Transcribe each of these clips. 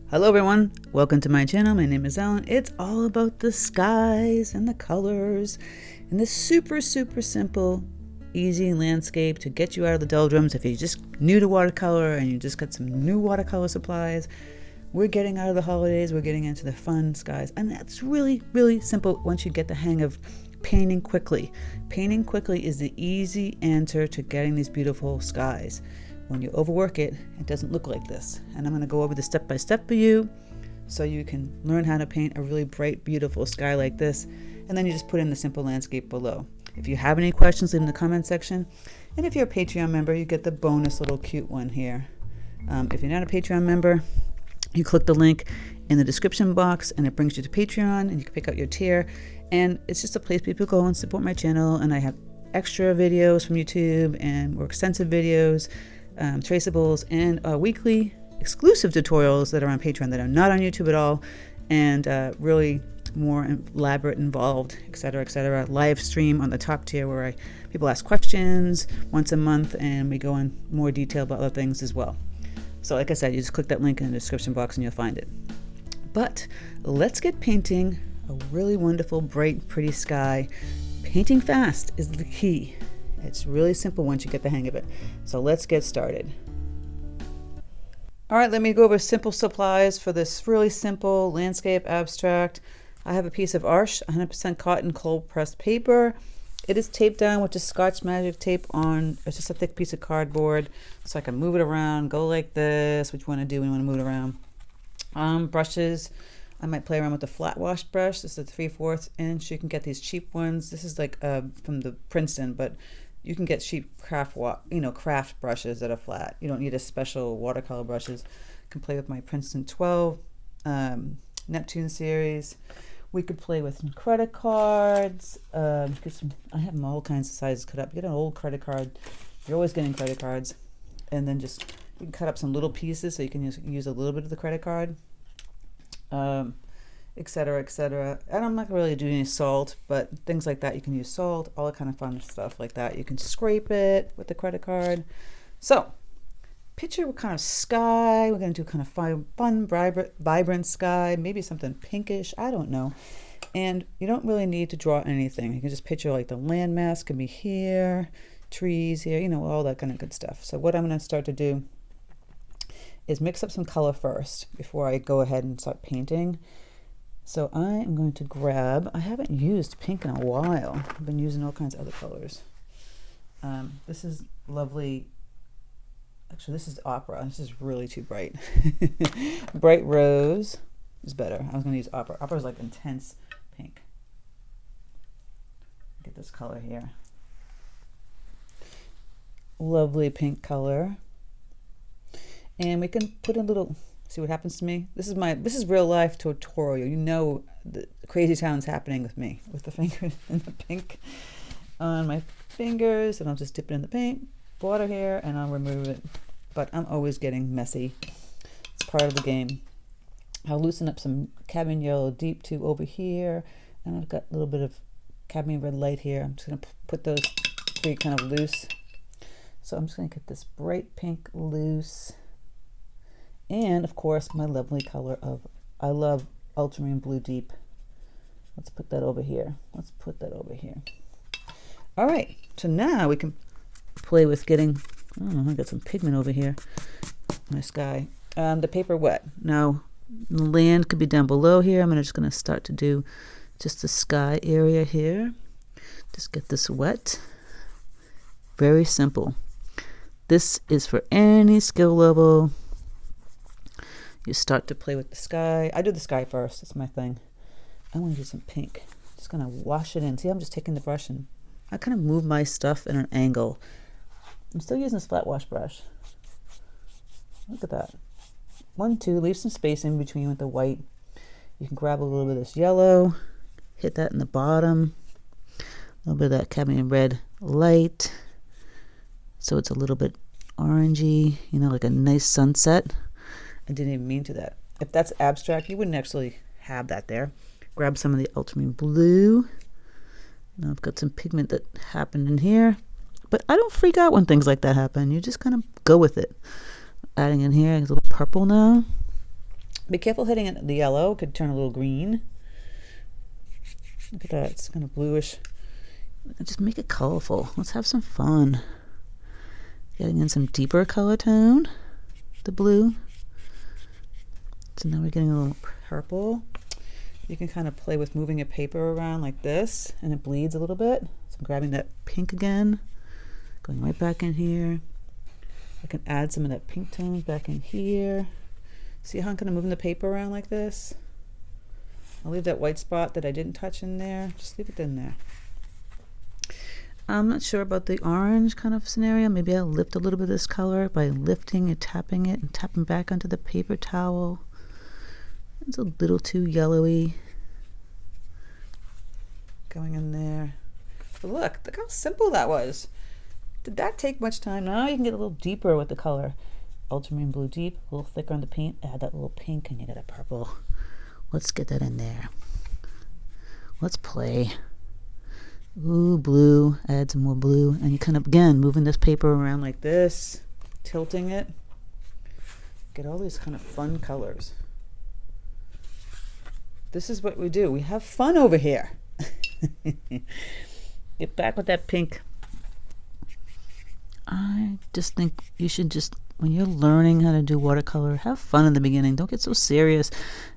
Hello everyone, welcome to my channel. My name is Ellen. It's all about the skies and the colors and this super simple, easy landscape to get you out of the doldrums. If you're just new to watercolor and you just got some new watercolor supplies, we're getting out of the holidays, we're getting into the fun skies. And that's really simple once you get the hang of painting quickly. Painting quickly is the easy answer to getting these beautiful skies. When you overwork it, it doesn't look like this. And I'm going to go over the step by step for you so you can learn how to paint a really bright, beautiful sky like this. And then you just put in the simple landscape below. If you have any questions, leave them in the comment section. And if you're a Patreon member, you get the bonus little cute one here. If you're not a Patreon member, you click the link in the description box and it brings you to Patreon and you can pick out your tier. And it's just a place people go and support my channel. And I have extra videos from YouTube and more extensive videos, traceables, and weekly exclusive tutorials that are on Patreon that are not on YouTube at all, and really more elaborate, involved, etc. Live stream on the top tier where people ask questions once a month and we go in more detail about other things as well. So like I said, you just click that link in the description box and you'll find it. But let's get painting a really wonderful, bright, pretty sky. Painting fast is the key. It's really simple once you get the hang of it. So let's get started. All right, let me go over simple supplies for this really simple landscape abstract. I have a piece of Arches 100% cotton cold pressed paper. It is taped down with just Scotch Magic tape on. It's just a thick piece of cardboard, so I can move it around, go like this, which you want to do when you want to move it around. Brushes. I might play around with the flat wash brush. This is a 3/4 inch. You can get these cheap ones. This is like from the Princeton, but you can get cheap craft brushes that are flat. You don't need a special watercolor brushes. You can play with my Princeton 12 Neptune series. We could play with some credit cards. I have them all kinds of sizes cut up. You get an old credit card. You're always getting credit cards. And then just you can cut up some little pieces so you can use a little bit of the credit card. Etc. And I'm not really doing any salt, but things like that, you can use salt, all that kind of fun stuff like that. You can scrape it with the credit card. So picture what kind of sky. We're going to do kind of fun, vibrant sky, maybe something pinkish, I don't know. And you don't really need to draw anything. You can just picture like the landmass can be here, trees here, all that kind of good stuff. So what I'm going to start to do is mix up some color first before I go ahead and start painting. So I am going to grab, I haven't used pink in a while. I've been using all kinds of other colors. This is lovely. Actually, this is opera. This is really too bright. Bright rose is better. I was going to use opera. Opera is like intense pink. Get this color here. Lovely pink color. And we can put a little, see what happens to me. This is real life tutorial. The crazy town's happening with me with the fingers in the pink on my fingers, and I'll just dip it in the paint, water here, and I'll remove it. But I'm always getting messy. It's part of the game. I'll loosen up some cadmium yellow deep 2 over here, and I've got a little bit of cadmium red light here. I'm just going to put those 3 kind of loose. So I'm just going to get this bright pink loose. And of course, my lovely color I love ultramarine blue deep. Let's put that over here. All right, so now we can play with getting, I got some pigment over here, my sky. The paper wet. Now, the land could be down below here. I'm just going to start to do just the sky area here. Just get this wet. Very simple. This is for any skill level. You start to play with the sky. I do the sky first. That's my thing. I want to do some pink. Just going to wash it in. See, I'm just taking the brush and I kind of move my stuff in an angle. I'm still using this flat wash brush. Look at that. 1, 2, leave some space in between with the white. You can grab a little bit of this yellow, hit that in the bottom. A little bit of that cadmium red light. So it's a little bit orangey, like a nice sunset. I didn't even mean to that. If that's abstract, you wouldn't actually have that there. Grab some of the ultramarine blue. Now I've got some pigment that happened in here. But I don't freak out when things like that happen. You just kind of go with it. Adding in here a little purple now. Be careful hitting it. The yellow could turn a little green. Look at that, it's kind of bluish. Just make it colorful. Let's have some fun. Getting in some deeper color tone, the blue. So now we're getting a little purple. You can kind of play with moving your paper around like this, and it bleeds a little bit. So I'm grabbing that pink again, going right back in here. I can add some of that pink tone back in here. See how I'm kind of moving the paper around like this? I'll leave that white spot that I didn't touch in there. Just leave it in there. I'm not sure about the orange kind of scenario. Maybe I'll lift a little bit of this color by lifting and tapping back onto the paper towel. It's a little too yellowy. Going in there. But look how simple that was. Did that take much time? Now you can get a little deeper with the color. Ultramarine blue deep, a little thicker on the paint. Add that little pink and you get a purple. Let's get that in there. Let's play. Ooh, blue. Add some more blue. And you kind of, again, moving this paper around like this, tilting it. Get all these kind of fun colors. This is what we do. We have fun over here. Get back with that pink. I just think you should just, when you're learning how to do watercolor, have fun in the beginning. Don't get so serious.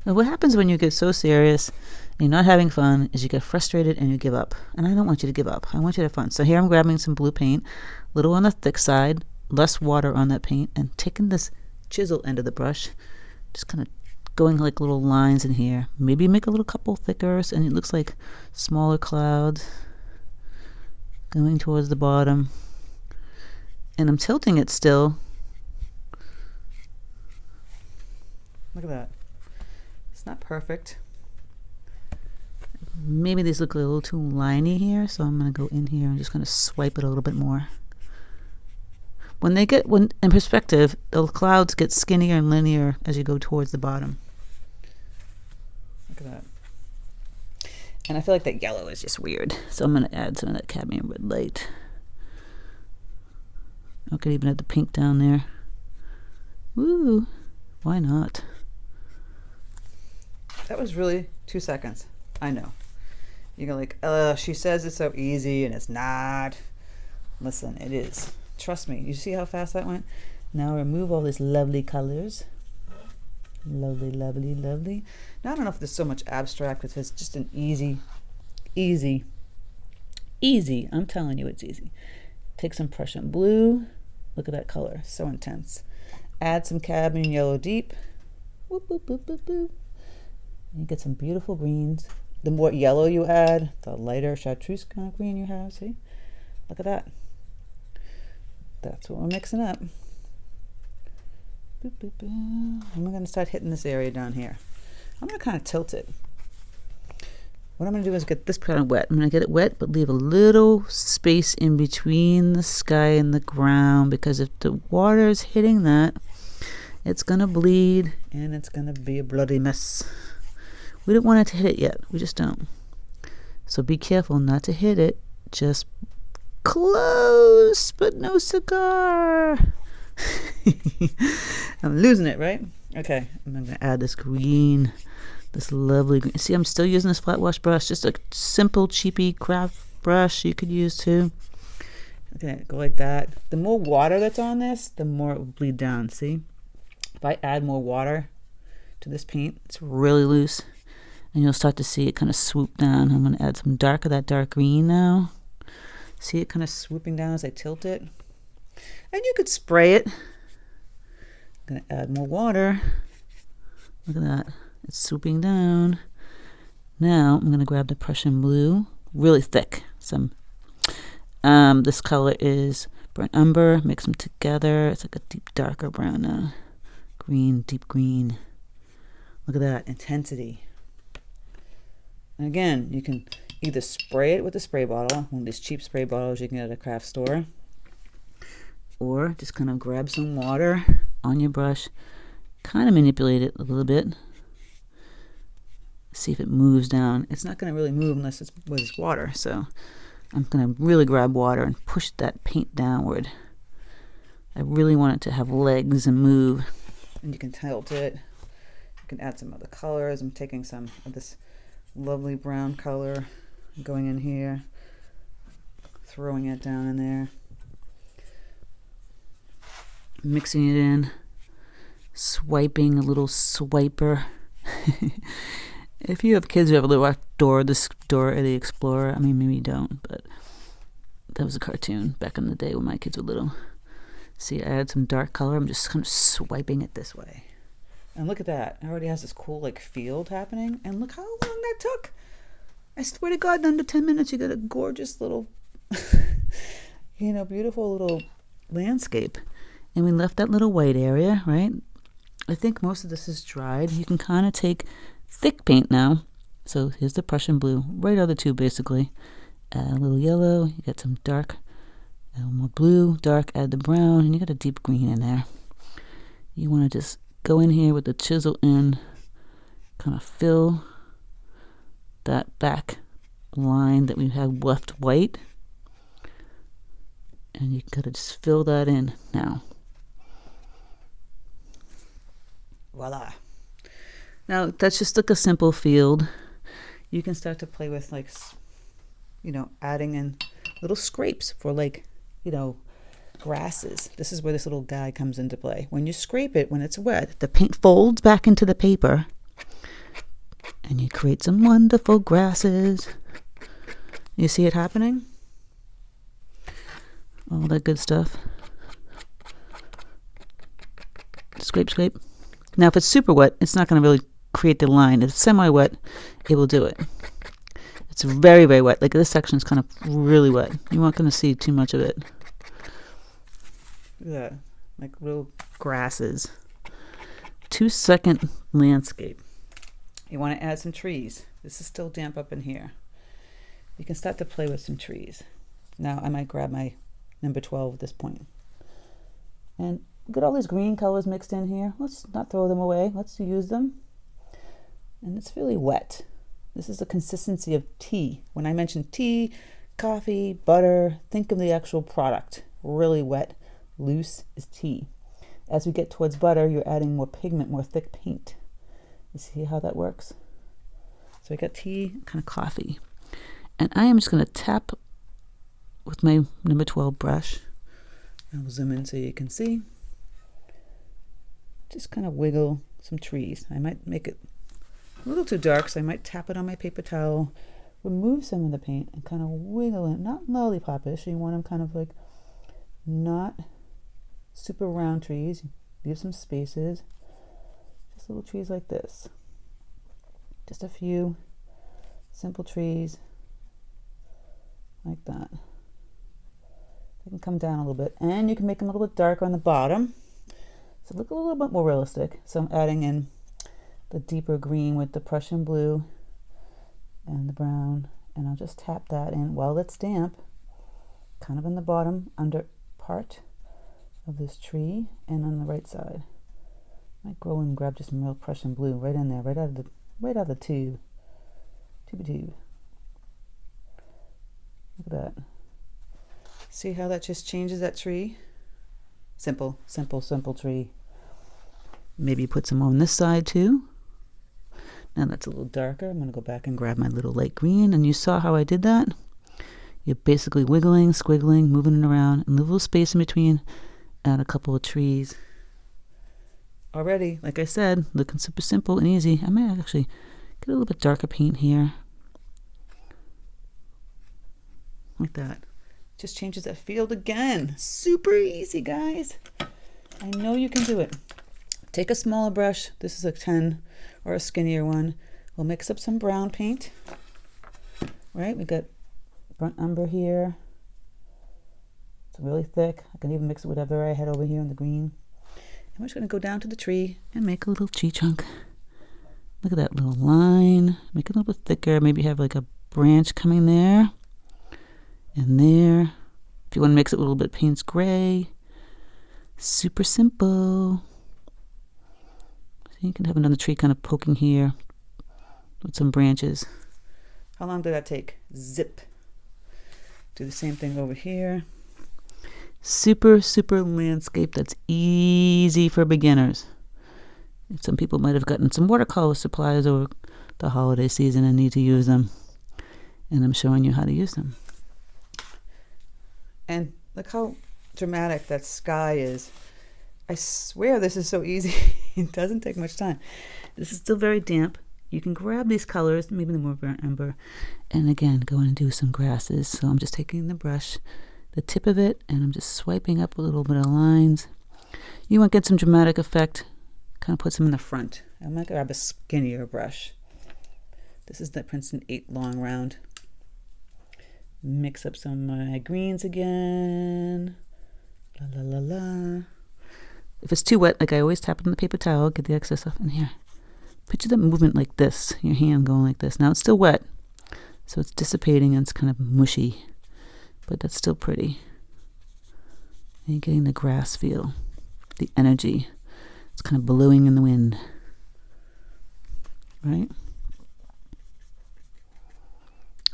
And what happens when you get so serious and you're not having fun is you get frustrated and you give up. And I don't want you to give up. I want you to have fun. So here I'm grabbing some blue paint, a little on the thick side, less water on that paint, and taking this chisel end of the brush, just kind of going like little lines in here. Maybe make a little couple thicker and it looks like smaller clouds going towards the bottom. And I'm tilting it still. Look at that. It's not perfect. Maybe these look a little too liney here, so I'm going to go in here and just going to swipe it a little bit more. When in perspective, the clouds get skinnier and linear as you go towards the bottom. Look at that. And I feel like that yellow is just weird, so I'm going to add some of that cadmium red light. I could even add the pink down there. Woo! Why not? That was really 2 seconds. I know. You go like, she says it's so easy and it's not. Listen, it is. Trust me. You see how fast that went? Now remove all these lovely colors. Lovely, lovely, lovely. Now I don't know if there's so much abstract with this. Just an easy. I'm telling you it's easy. Take some Prussian blue. Look at that color. So intense. Add some cadmium yellow deep. Whoop, whoop, whoop, whoop, whoop. You get some beautiful greens. The more yellow you add, the lighter chartreuse kind of green you have. See? Look at that. That's what we're mixing up. Boop, boop, boop. And we're going to start hitting this area down here. I'm going to kind of tilt it. What I'm going to do is get this kind of wet. I'm going to get it wet, but leave a little space in between the sky and the ground, because if the water is hitting that, it's going to bleed and it's going to be a bloody mess. We don't want it to hit it yet. We just don't. So be careful not to hit it. Just close, but no cigar. I'm losing it, right? Okay, I'm going to add this green. This lovely green. See, I'm still using this flat wash brush. Just a simple, cheapy craft brush you could use too. Okay, go like that. The more water that's on this, the more it will bleed down. See? If I add more water to this paint, it's really loose. And you'll start to see it kind of swoop down. I'm going to add some dark of that dark green now. See it kind of swooping down as I tilt it. And you could spray it. I'm going to add more water. Look at that. It's swooping down. Now I'm going to grab the Prussian blue, really thick. This color is burnt umber. Mix them together. It's like a deep darker brown now. Green, deep green. Look at that intensity. And again, you can either spray it with a spray bottle, one of these cheap spray bottles you can get at a craft store, or just kind of grab some water on your brush, kind of manipulate it a little bit. See if it moves down. It's not going to really move unless it's with water, so I'm going to really grab water and push that paint downward. I really want it to have legs and move. And you can tilt it. You can add some other colors. I'm taking some of this lovely brown color, going in here, throwing it down in there, mixing it in, swiping a little swiper. If you have kids who have a little Dora the Explorer, I mean, maybe you don't, but that was a cartoon back in the day when my kids were little. See, I add some dark color. I'm just kind of swiping it this way. And look at that. It already has this cool like field happening. And look how long that took. I swear to God, in under 10 minutes, you got a gorgeous little, beautiful little landscape. And we left that little white area, right? I think most of this is dried. You can kind of take thick paint now. So here's the Prussian blue, right out of the tube basically. Add a little yellow, you get some dark, a little more blue, dark, add the brown, and you got a deep green in there. You want to just go in here with the chisel end, kind of fill that back line that we had left white. And you gotta just fill that in now. Voila. Now that's just like a simple field. You can start to play with like, adding in little scrapes for like, grasses. This is where this little guy comes into play. When you scrape it, when it's wet, the paint folds back into the paper and you create some wonderful grasses. You see it happening? All that good stuff. Scrape, scrape. Now if it's super wet, it's not going to really create the line. If it's semi-wet, it will do it. It's very, very wet. Like this section is kind of really wet. You aren't going to see too much of it. Look at that. Like little grasses. 2-second landscape. You want to add some trees. This is still damp up in here. You can start to play with some trees. Now I might grab my number 12 at this point. And look at all these green colors mixed in here. Let's not throw them away. Let's use them. And it's really wet. This is the consistency of tea. When I mention tea, coffee, butter, think of the actual product. Really wet, loose is tea. As we get towards butter, you're adding more pigment, more thick paint. You see how that works? So I got tea, kind of coffee. And I am just going to tap with my number 12 brush. I'll zoom in so you can see. Just kind of wiggle some trees. I might make it a little too dark, so I might tap it on my paper towel, remove some of the paint, and kind of wiggle it. Not lollipop-ish. You want them kind of like not super round trees. Leave some spaces. Just little trees like this. Just a few simple trees like that. They can come down a little bit, and you can make them a little bit darker on the bottom. So look a little bit more realistic. So I'm adding in the deeper green with the Prussian blue and the brown, and I'll just tap that in while it's damp, kind of in the bottom under part of this tree and on the right side. I might go and grab just some real Prussian blue right in there, right out of the tube. Tube. Look at that. See how that just changes that tree? Simple, simple, simple tree. Maybe put some on this side too. Now that's a little darker. I'm going to go back and grab my little light green. And you saw how I did that? You're basically wiggling, squiggling, moving it around, and a little space in between. Add a couple of trees. Already, like I said, looking super simple and easy. I might actually get a little bit darker paint here. Like that. Just changes that field again. Super easy, guys. I know you can do it. Take a smaller brush. This is a 10 or a skinnier one. We'll mix up some brown paint. Right, we got burnt umber here. It's really thick. I can even mix it with whatever I had over here in the green. And we're just going to go down to the tree and make a little tree trunk. Look at that little line. Make it a little bit thicker. Maybe have like a branch coming there and there. If you want to mix it with a little bit of Payne's gray. Super simple. So you can have another tree kind of poking here with some branches. How long did that take? Zip. Do the same thing over here. Super, super landscape that's easy for beginners. Some people might have gotten some watercolor supplies over the holiday season and need to use them. And I'm showing you how to use them. And look how dramatic that sky is. I swear this is so easy. It doesn't take much time. This is still very damp. You can grab these colors, maybe the more burnt umber, and again, go in and do some grasses. So I'm just taking the brush, the tip of it, and I'm just swiping up a little bit of lines. You want to get some dramatic effect, kind of put some in the front. I'm going to grab a skinnier brush. This is the Princeton 8 long round. Mix up some of my greens again. La la la la. If it's too wet, like I always tap it on the paper towel, get the excess off in here. Picture the movement like this, your hand going like this. Now it's still wet, so it's dissipating and it's kind of mushy, but that's still pretty. And you're getting the grass feel, the energy. It's kind of blowing in the wind, right?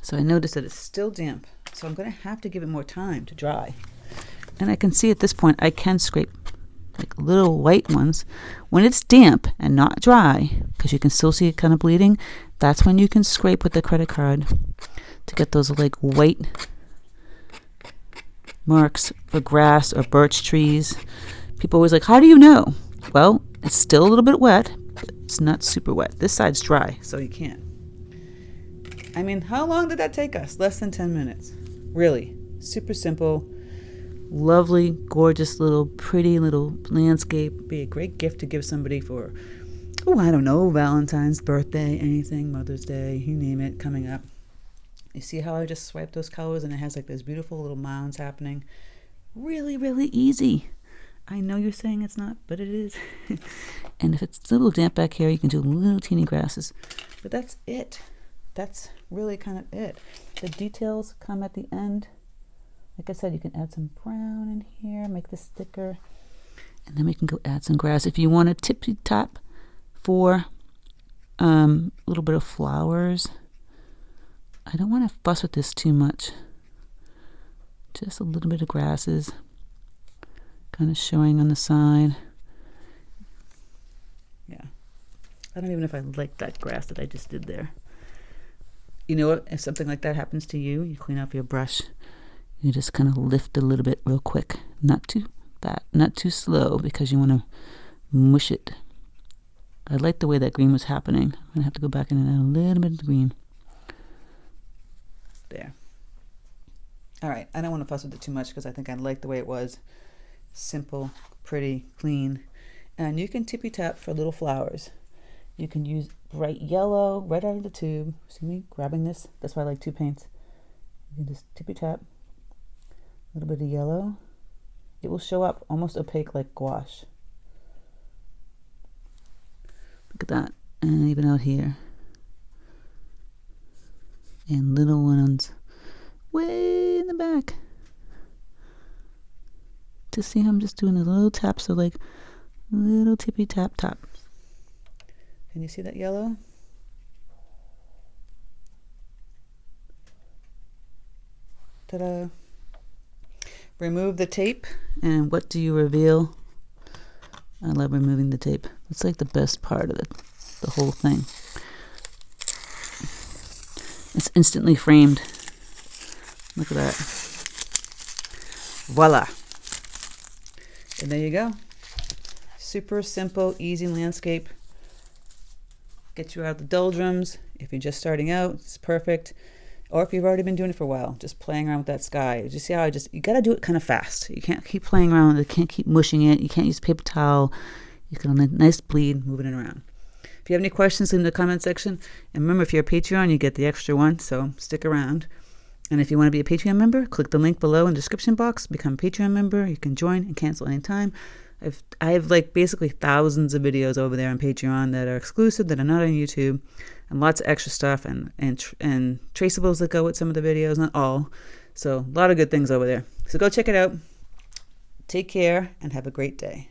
So I noticed that it's still damp, so I'm going to have to give it more time to dry. And I can see at this point, I can scrape like little white ones. When it's damp and not dry, because you can still see it kind of bleeding, that's when you can scrape with the credit card to get those like white marks for grass or birch trees. People always like, how do you know? Well, it's still a little bit wet, but it's not super wet. This side's dry, so you can't. I mean, how long did that take us? Less than 10 minutes. Really, super simple. Lovely, gorgeous little, pretty little landscape. Be a great gift to give somebody for, oh, I don't know, Valentine's, birthday, anything, Mother's Day, you name it, coming up. You see how I just swiped those colors and it has like those beautiful little mounds happening. Really, really easy. I know you're saying it's not, but it is. And if it's a little damp back here, you can do little teeny grasses. But that's it. That's really kind of it. The details come at the end. Like I said, you can add some brown in here, make this thicker, and then we can go add some grass. If you want a tippy top for a little bit of flowers, I don't want to fuss with this too much. Just a little bit of grasses, kind of showing on the side. Yeah, I don't even know if I like that grass that I just did there. You know what? If something like that happens to you, you clean off your brush. You just kind of lift a little bit real quick. Not too fast, not too slow, because you want to mush it. I like the way that green was happening. I'm going to have to go back in and add a little bit of green. There. All right. I don't want to fuss with it too much because I think I like the way it was. Simple, pretty, clean. And you can tippy tap for little flowers. You can use bright yellow right out of the tube. See me grabbing this? That's why I like two paints. You can just tippy tap. A little bit of yellow. It will show up almost opaque like gouache. Look at that. And even out here. And little ones way in the back. To see how I'm just doing a little tap, so like little tippy tap tap. Can you see that yellow? Ta-da! Remove the tape, and what do you reveal? I love removing the tape. It's like the best part of the whole thing. It's instantly framed. Look at that. Voila! And there you go. Super simple, easy landscape. Get you out of the doldrums. If you're just starting out, it's perfect. Or if you've already been doing it for a while, just playing around with that sky. Just see how you got to do it kind of fast. You can't keep playing around with it. You can't keep mushing it. You can't use paper towel. You can a nice bleed moving it around. If you have any questions, leave in the comment section. And remember, if you're a Patreon, you get the extra one, so stick around. And if you want to be a Patreon member, click the link below in the description box. Become a Patreon member. You can join and cancel anytime. I have like basically thousands of videos over there on Patreon that are exclusive, that are not on YouTube, and lots of extra stuff and traceables that go with some of the videos, not all. So a lot of good things over there. So go check it out. Take care and have a great day.